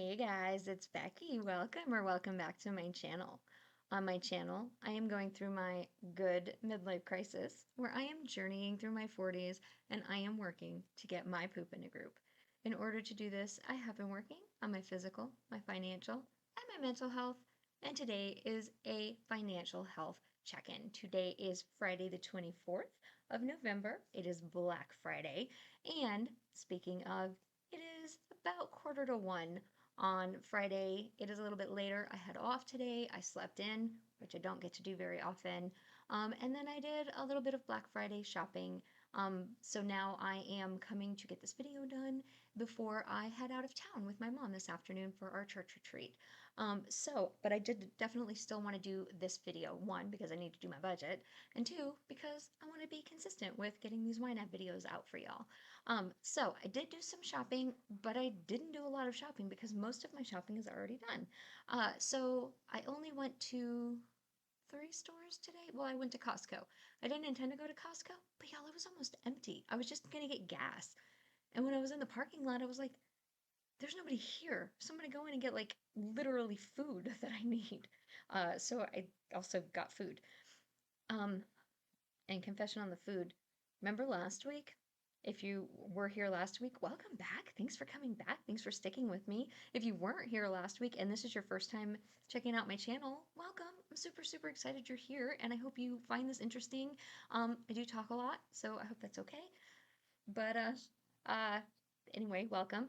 Hey guys, it's Becky. Welcome back to my channel. On my channel, I am going through my good midlife crisis where I am journeying through my 40s and I am working to get my poop in a group. In order to do this, I have been working on my physical, my financial, and my mental health, and today is a financial health check-in. Today is Friday the 24th of November. It is Black Friday, and speaking of, it is about quarter to one on Friday. It is a little bit later. I had off today. I slept in, which I don't get to do very often. And then I did a little bit of Black Friday shopping. So now I am coming to get this video done before I head out of town with my mom this afternoon for our church retreat. But I did definitely still want to do this video. One, because I need to do my budget, and two, because I want to be consistent with getting these YNAB videos out for y'all. So I did do some shopping, but I didn't do a lot of shopping because most of my shopping is already done. So I only went to three stores today. Well, I went to Costco. I didn't intend to go to Costco, but y'all, it was almost empty. I was just gonna get gas. And when I was in the parking lot, I was like, there's nobody here. Somebody go in and get like literally food that I need. So I also got food. Um, and confession on the food. Remember last week? If you were here last week, welcome back. Thanks for coming back. Thanks for sticking with me. If you weren't here last week and this is your first time checking out my channel, welcome. I'm super, super excited you're here and I hope you find this interesting. I do talk a lot, so I hope that's okay. But uh, anyway, welcome.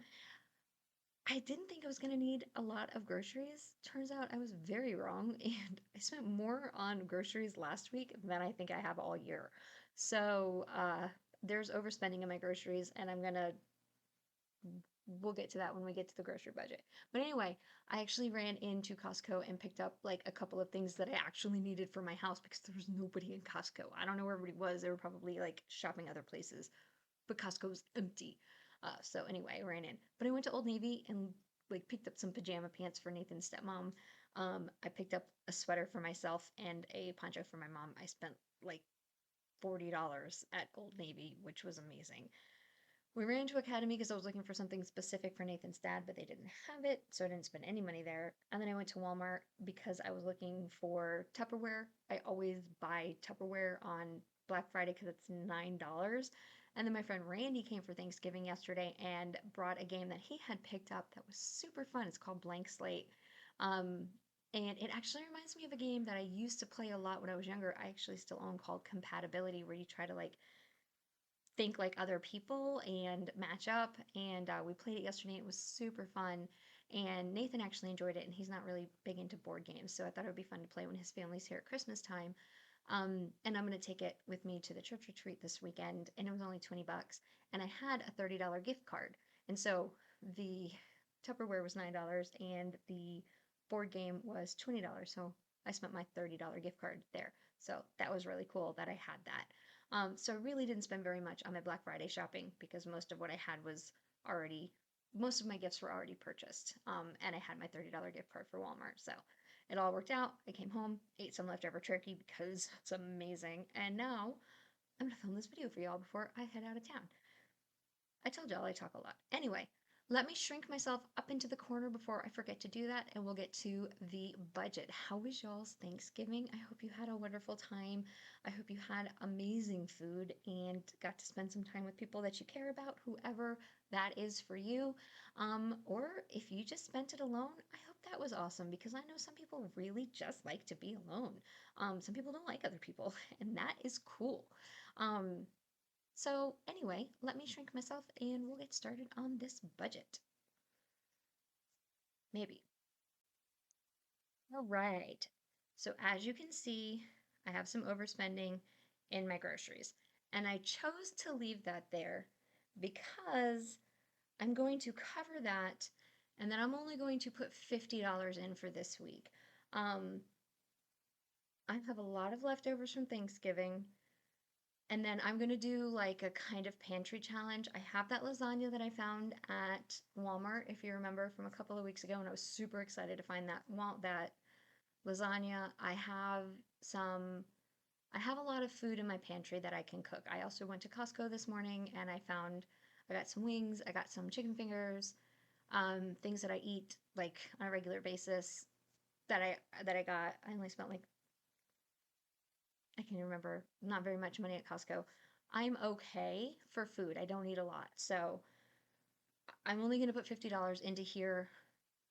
I didn't think I was going to need a lot of groceries. Turns out I was very wrong, and I spent more on groceries last week than I think I have all year. So, there's overspending in my groceries, and we'll get to that when we get to the grocery budget. But anyway, I actually ran into Costco and picked up like a couple of things that I actually needed for my house because there was nobody in Costco. I don't know where everybody was. They were probably like shopping other places, but Costco was empty. So anyway, I ran in. But I went to Old Navy and like picked up some pajama pants for Nathan's stepmom. I picked up a sweater for myself and a poncho for my mom. I spent like $40 at Old Navy, which was amazing. We ran to Academy because I was looking for something specific for Nathan's dad, but they didn't have it, so I didn't spend any money there. And then I went to Walmart because I was looking for Tupperware. I always buy Tupperware on Black Friday because it's $9. And then my friend Randy came for Thanksgiving yesterday and brought a game that he had picked up that was super fun. It's called Blank Slate. Um, and it actually reminds me of a game that I used to play a lot when I was younger. I actually still own called Compatibility, where you try to like think like other people and match up. And we played it yesterday. It was super fun. And Nathan actually enjoyed it, and he's not really big into board games. So I thought it would be fun to play when his family's here at Christmas time. And I'm going to take it with me to the church retreat this weekend. And it was only 20 bucks. And I had a $30 gift card. And so the Tupperware was $9 and the board game was $20. So I spent my $30 gift card there. So that was really cool that I had that. So I really didn't spend very much on my Black Friday shopping because most of what I had was already, most of my gifts were already purchased. And I had my $30 gift card for Walmart. So it all worked out. I came home, ate some leftover turkey because it's amazing. And now I'm going to film this video for y'all before I head out of town. I told y'all I talk a lot. Anyway, let me shrink myself up into the corner before I forget to do that, and we'll get to the budget. How was y'all's Thanksgiving? I hope you had a wonderful time. I hope you had amazing food and got to spend some time with people that you care about, whoever that is for you. Or if you just spent it alone, I hope that was awesome because I know some people really just like to be alone. Some people don't like other people, and that is cool. Um, so anyway, let me shrink myself and we'll get started on this budget. Maybe. All right. So as you can see, I have some overspending in my groceries. And I chose to leave that there because I'm going to cover that and then I'm only going to put $50 in for this week. Um, I have a lot of leftovers from Thanksgiving. And then I'm gonna do like a kind of pantry challenge. I have that lasagna that I found at Walmart, if you remember from a couple of weeks ago, and I was super excited to find that lasagna. Some I have a lot of food in my pantry that I can cook. I also went to Costco this morning and I got some wings, I got some chicken fingers, things that I eat like on a regular basis that I got. I only spent like, I can remember, not very much money at Costco. I'm okay for food. I don't eat a lot. So I'm only going to put $50 into here.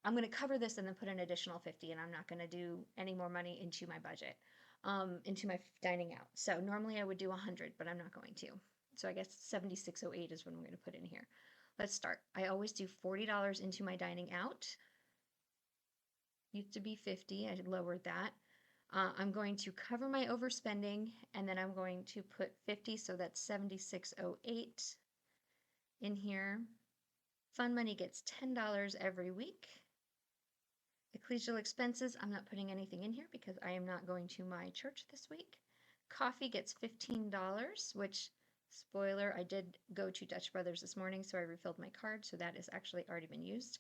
I'm going to cover this and then put an additional 50, and I'm not going to do any more money into my budget, into my dining out. So normally I would do 100, but I'm not going to. So I guess 7608 is what I'm going to put in here. Let's start. I always do $40 into my dining out. Used to be 50. I lowered that. I'm going to cover my overspending, and then I'm going to put 50, so that's 7608 in here. Fund money gets $10 every week. Ecclesial expenses, I'm not putting anything in here because I am not going to my church this week. Coffee gets $15, which, spoiler, I did go to Dutch Brothers this morning, so I refilled my card, so that has actually already been used.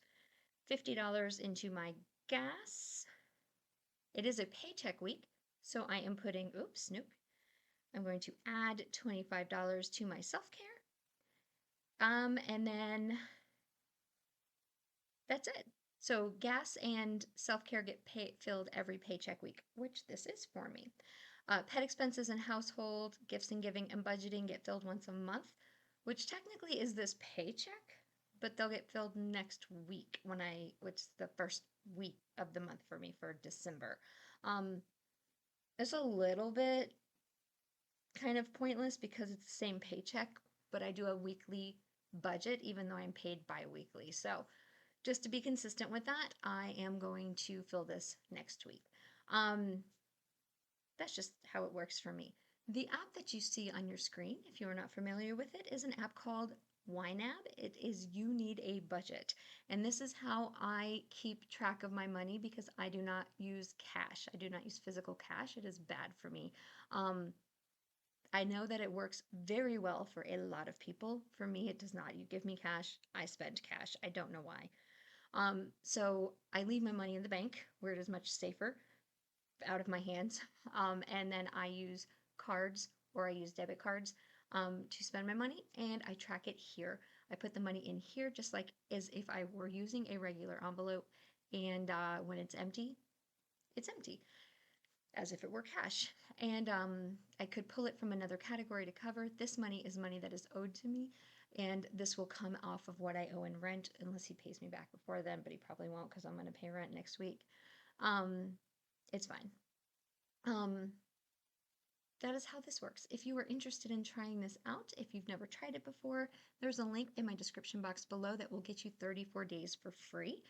$50 into my gas. It is a paycheck week, so I am putting, oops, nope. I'm going to add $25 to my self-care. And then that's it. So gas and self-care get filled every paycheck week, which this is for me. Pet expenses and household, gifts and giving and budgeting get filled once a month, which technically is this paycheck, but they'll get filled next week which is the first week of the month for me for December. It's a little bit kind of pointless because it's the same paycheck, but I do a weekly budget even though I'm paid bi-weekly. So just to be consistent with that, I am going to fill this next week. That's just how it works for me. The app that you see on your screen, if you are not familiar with it, is an app called YNAB. It is You Need a Budget. And this is how I keep track of my money because I do not use cash. I do not use physical cash. It is bad for me. I know that it works very well for a lot of people. For me, it does not. You give me cash, I spend cash. I don't know why. So I leave my money in the bank where it is much safer, out of my hands. And then I use cards or I use debit cards to spend my money, and I track it here. I put the money in here just like as if I were using a regular envelope, and when it's empty, as if it were cash. And I could pull it from another category to cover. This money is money that is owed to me, and this will come off of what I owe in rent, unless he pays me back before then, but he probably won't because I'm going to pay rent next week. It's fine. That is how this works. If you are interested in trying this out, if you've never tried it before, there's a link in my description box below that will get you 34 days for free.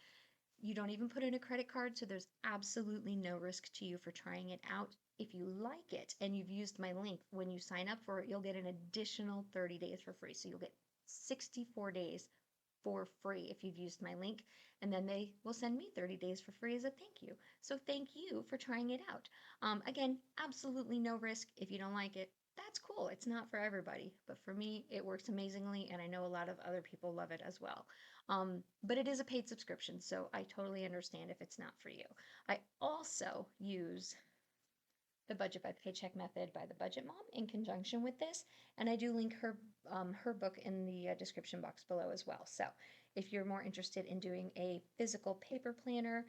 You don't even put in a credit card, so there's absolutely no risk to you for trying it out. If you like it and you've used my link, when you sign up for it, you'll get an additional 30 days for free. So you'll get 64 days for free if you've used my link, and then they will send me 30 days for free as a thank you. So thank you for trying it out. Again, absolutely no risk. If you don't like it, that's cool. It's not for everybody, but for me, it works amazingly, and I know a lot of other people love it as well. But it is a paid subscription, so I totally understand if it's not for you. I also use the Budget by Paycheck method by the Budget Mom in conjunction with this, and I do link her book in the description box below as well. So if you're more interested in doing a physical paper planner,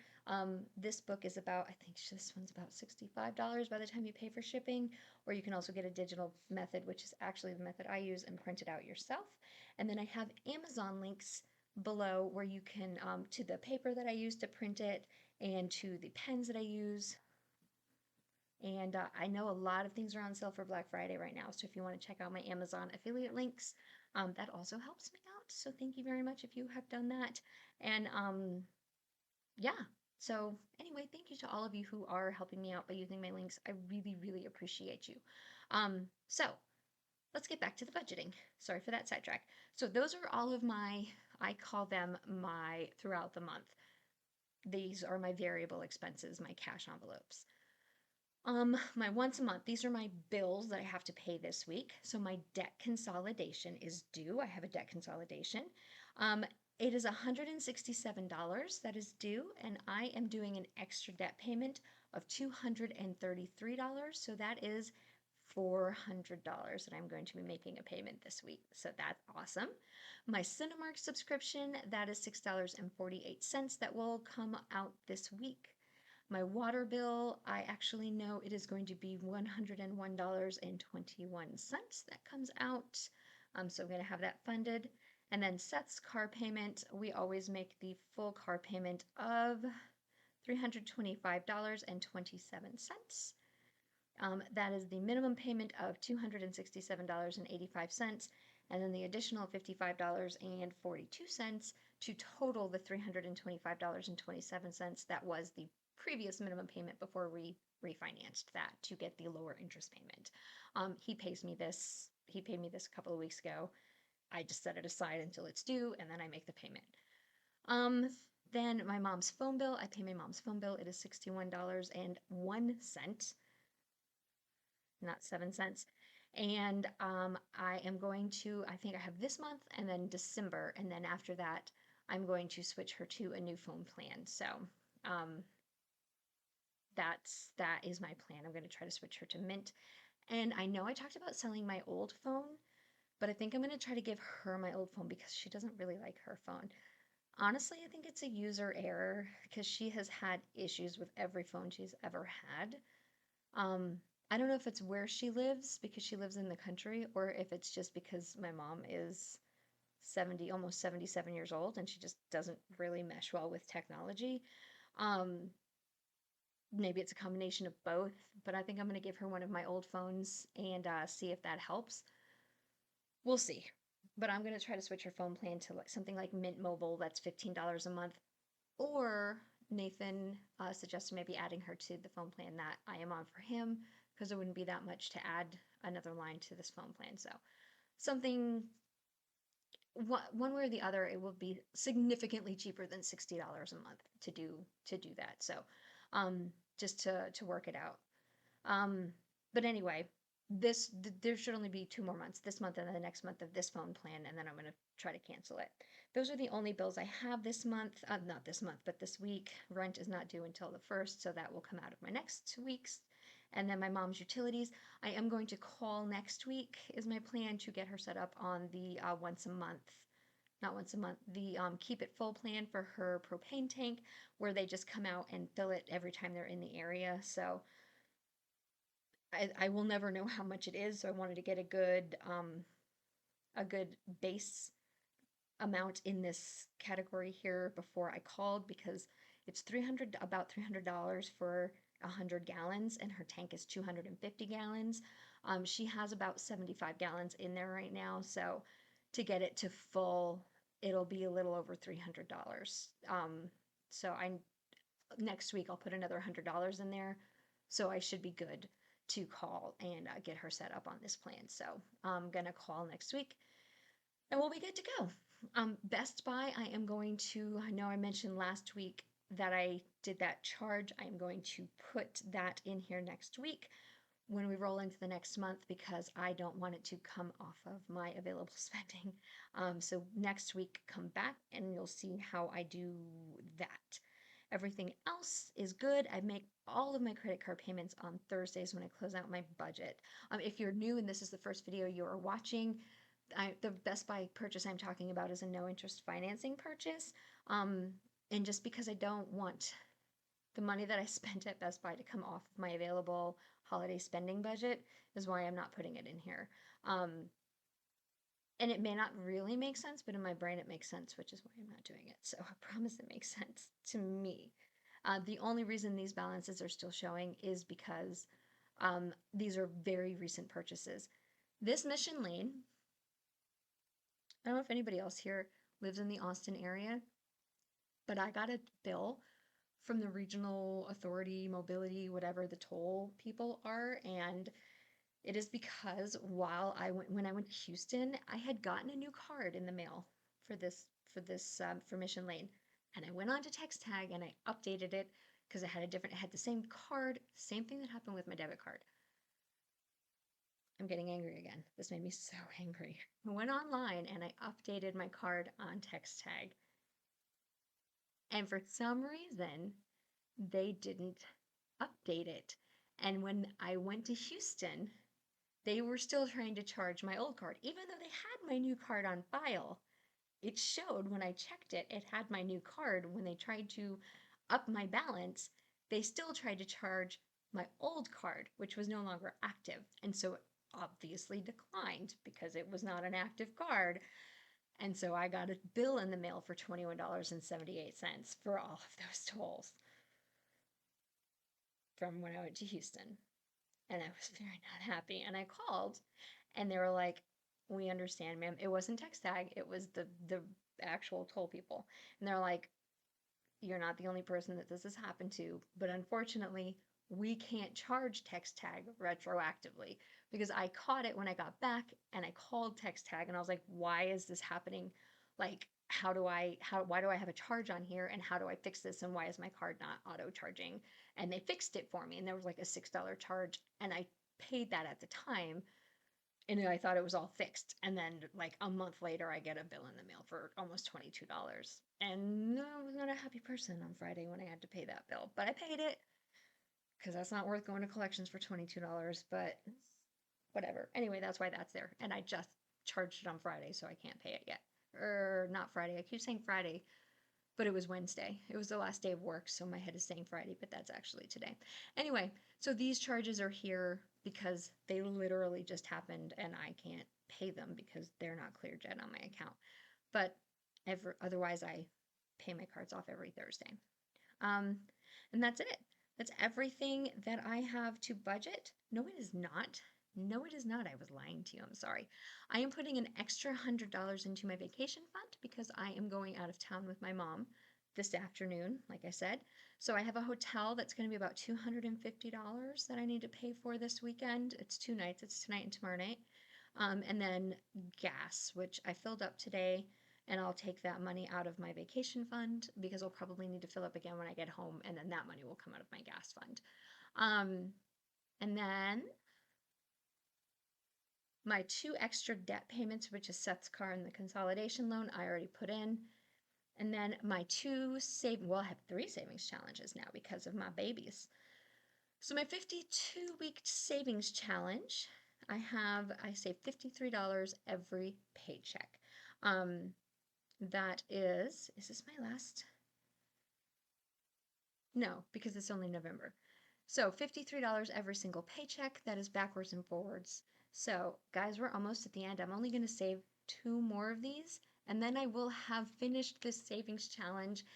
this book is about, I think this one's about $65 by the time you pay for shipping, or you can also get a digital method, which is actually the method I use, and print it out yourself. And then I have Amazon links below where you can, to the paper that I use to print it and to the pens that I use. And I know a lot of things are on sale for Black Friday right now. So if you want to check out my Amazon affiliate links, that also helps me out. So thank you very much if you have done that. And yeah, so anyway, thank you to all of you who are helping me out by using my links. I really, really appreciate you. So let's get back to the budgeting. Sorry for that sidetrack. So those are all of my, I call them my throughout the month. These are my variable expenses, my cash envelopes. My once a month, these are my bills that I have to pay this week. So my debt consolidation is due. I have a debt consolidation. It is $167 that is due, and I am doing an extra debt payment of $233. So that is $400 that I'm going to be making a payment this week. So that's awesome. My Cinemark subscription, that is $6.48 that will come out this week. My water bill, I actually know it is going to be $101.21 that comes out. So I'm going to have that funded. And then Seth's car payment, we always make the full car payment of $325.27. That is the minimum payment of $267.85, and then the additional $55.42 to total the $325.27. That was the previous minimum payment before we refinanced that to get the lower interest payment. He pays me this. He paid me this a couple of weeks ago. I just set it aside until it's due, and then I make the payment. Then my mom's phone bill. I pay my mom's phone bill. It is $61.01, not 7 cents. And I am going to, I think I have this month and then December, and then after that, I'm going to switch her to a new phone plan. So that is my plan. I'm going to try to switch her to Mint. And I know I talked about selling my old phone, but I think I'm going to try to give her my old phone because she doesn't really like her phone. Honestly, I think it's a user error because she has had issues with every phone she's ever had. I don't know if it's where she lives because she lives in the country, or if it's just because my mom is 70, almost 77 years old, and she just doesn't really mesh well with technology. Maybe it's a combination of both, but I think I'm going to give her one of my old phones and see if that helps. We'll see. But I'm going to try to switch her phone plan to something like Mint Mobile that's $15 a month. Or Nathan suggested maybe adding her to the phone plan that I am on for him because there wouldn't be that much to add another line to this phone plan. So something, one way or the other, it will be significantly cheaper than $60 a month to do that. So just to work it out. But anyway, there should only be 2 more months, this month and then the next month of this phone plan, and then I'm going to try to cancel it. Those are the only bills I have this month, not this month, but this week. Rent is not due until the 1st, so that will come out of my next 2 weeks. And then my mom's utilities, I am going to call next week, is my plan, to get her set up on the the Keep It Full plan for her propane tank, where they just come out and fill it every time they're in the area. So I will never know how much it is, so I wanted to get a good base amount in this category here before I called, because it's about $300 for 100 gallons, and her tank is 250 gallons. She has about 75 gallons in there right now, so to get it to full, it'll be a little over $300. So next week I'll put another $100 in there, so I should be good to call and get her set up on this plan. So I'm gonna call next week and we'll be good to go. Best Buy, I know I mentioned last week that I did that charge. I am going to put that in here next week when we roll into the next month, because I don't want it to come off of my available spending. So next week, come back and you'll see how I do that. Everything else is good. I make all of my credit card payments on Thursdays when I close out my budget. If you're new and this is the first video you are watching, the Best Buy purchase I'm talking about is a no interest financing purchase. And just because I don't want the money that I spent at Best Buy to come off of my available holiday spending budget is why I'm not putting it in here. And it may not really make sense, but in my brain it makes sense, which is why I'm not doing it. So I promise it makes sense to me. The only reason these balances are still showing is because these are very recent purchases. This Mission Lane, I don't know if anybody else here lives in the Austin area, but I got a bill from the regional authority, mobility, whatever the toll people are, and it is because when I went to Houston, I had gotten a new card in the mail for Mission Lane, and I went on to text tag and I updated it because it had the same card, same thing that happened with my debit card. I'm getting angry again. This made me so angry. I went online and I updated my card on text tag, and for some reason they didn't update it. And when I went to Houston, They were still trying to charge my old card, even though they had my new card on file. It showed when I checked it, it had my new card. When they tried to up my balance, they still tried to charge my old card, which was no longer active. And so it obviously declined because it was not an active card. And so I got a bill in the mail for $21.78 for all of those tolls from when I went to Houston. And I was very not happy. And I called and they were like, "We understand, ma'am." It wasn't text tag, it was the actual toll people. And they're like, "You're not the only person that this has happened to, but unfortunately, we can't charge text tag retroactively." Because I caught it when I got back and I called text tag and I was like, "Why is this happening? Like, why do I have a charge on here and how do I fix this and why is my card not auto charging?" And they fixed it for me and there was like a $6 charge and I paid that at the time and I thought it was all fixed. And then like a month later, I get a bill in the mail for almost $22. And I was not a happy person on Friday when I had to pay that bill, but I paid it because that's not worth going to collections for $22, but whatever. Anyway, that's why that's there. And I just charged it on Friday, so I can't pay it yet. Or not Friday. I keep saying Friday, but it was Wednesday. It was the last day of work, so my head is saying Friday, but that's actually today. Anyway, so these charges are here because they literally just happened and I can't pay them because they're not cleared yet on my account. But otherwise, I pay my cards off every Thursday. Um, and that's it. That's everything that I have to budget. No, it is not. No, it is not. I was lying to you. I'm sorry. I am putting an extra $100 into my vacation fund because I am going out of town with my mom this afternoon, like I said. So I have a hotel that's going to be about $250 that I need to pay for this weekend. It's 2 nights. It's tonight and tomorrow night. And then gas, which I filled up today and I'll take that money out of my vacation fund because I'll probably need to fill up again when I get home, and then that money will come out of my gas fund. Um, and then my two extra debt payments, which is Seth's car and the consolidation loan, I already put in. And then my I have 3 savings challenges now because of my babies. So my 52-week savings challenge, I save $53 every paycheck. That is this my last? No, because it's only November. So $53 every single paycheck. That is backwards and forwards. So guys, we're almost at the end. I'm only going to save 2 more of these and then I will have finished this savings challenge.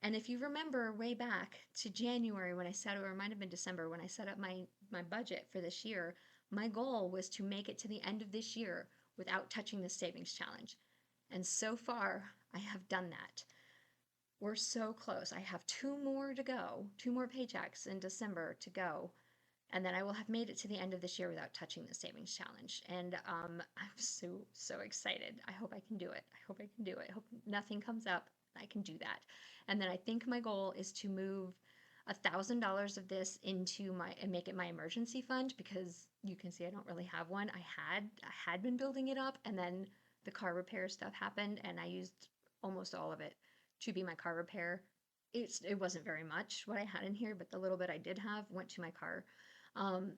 And if you remember way back to January when I set, or it might have been December when I set up my budget for this year, my goal was to make it to the end of this year without touching the savings challenge. And so far, I have done that. We're so close. I have 2 more to go, 2 more paychecks in December to go, and then I will have made it to the end of this year without touching the savings challenge. And I'm so excited. I hope I can do it. I hope I can do it. I hope nothing comes up. I can do that. And then I think my goal is to move $1,000 of this into my and make it my emergency fund because you can see I don't really have one. I had been building it up, and then the car repair stuff happened, and I used almost all of it to be my car repair. It wasn't very much what I had in here, but the little bit I did have went to my car.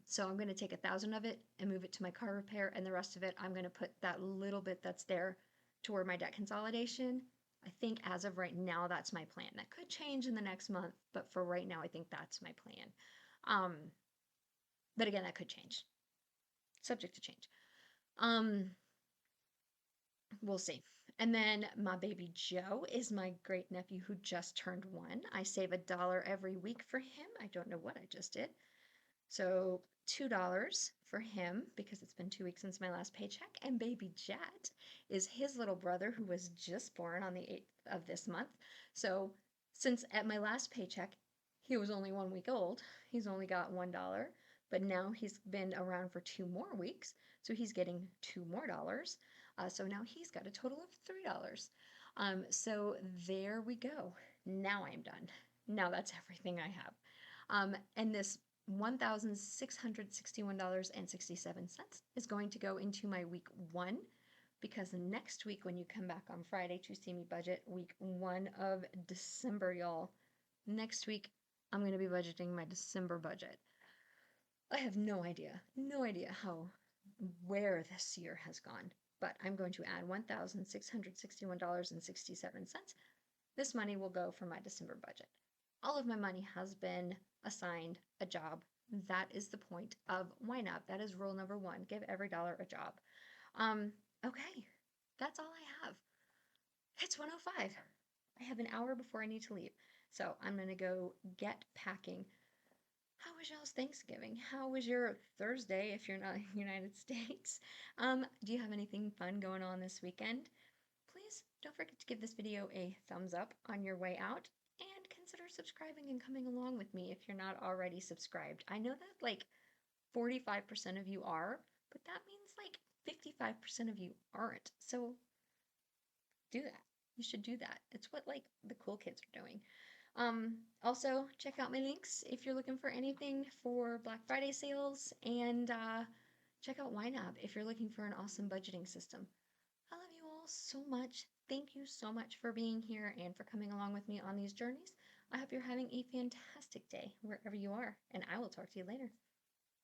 So I'm going to take 1,000 of it and move it to my car repair, and the rest of it I'm going to put that little bit that's there toward my debt consolidation. I think as of right now, that's my plan. That could change in the next month, but for right now, I think that's my plan. Um, but again, that could change. Subject to change. Um, we'll see. And then my baby Joe is my great nephew who just turned 1. I save $1 every week for him. I don't know what I just did. So $2 for him because it's been 2 weeks since my last paycheck. And baby Jet is his little brother who was just born on the 8th of this month. So since at my last paycheck, he was only 1 week old, he's only got $1. But now he's been around for 2 more weeks, so he's getting $2 more. So now he's got a total of $3. So there we go. Now I'm done. Now that's everything I have. And this $1,661.67 is going to go into my week 1 because next week when you come back on Friday to see me budget week 1 of December, y'all, next week I'm going to be budgeting my December budget. I have no idea how where this year has gone, but I'm going to add $1,661.67. This money will go for my December budget. All of my money has been assigned a job. That is the point of YNAB. That is rule number one. Give every dollar a job. Okay, that's all I have. It's 1:05. I have an hour before I need to leave. So I'm going to go get packing. How was y'all's Thanksgiving? How was your Thursday if you're not in the United States? Do you have anything fun going on this weekend? Please don't forget to give this video a thumbs up on your way out and consider subscribing and coming along with me if you're not already subscribed. I know that like 45% of you are, but that means like 55% of you aren't. So do that. You should do that. It's what like the cool kids are doing. Also check out my links if you're looking for anything for Black Friday sales, and check out YNAB if you're looking for an awesome budgeting system. I love you all so much. Thank you so much for being here and for coming along with me on these journeys. I hope you're having a fantastic day wherever you are, and I will talk to you later.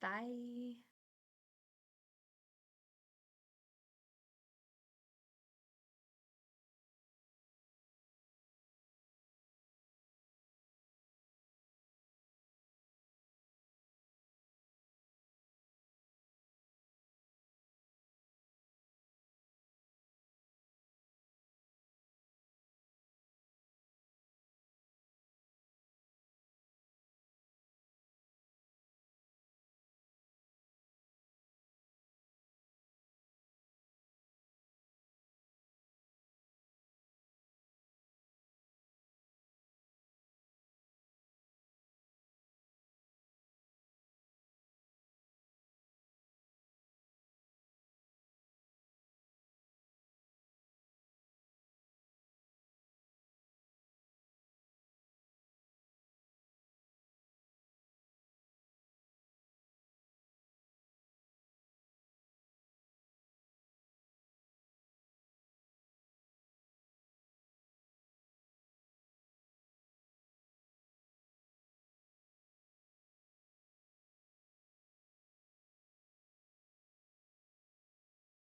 Bye.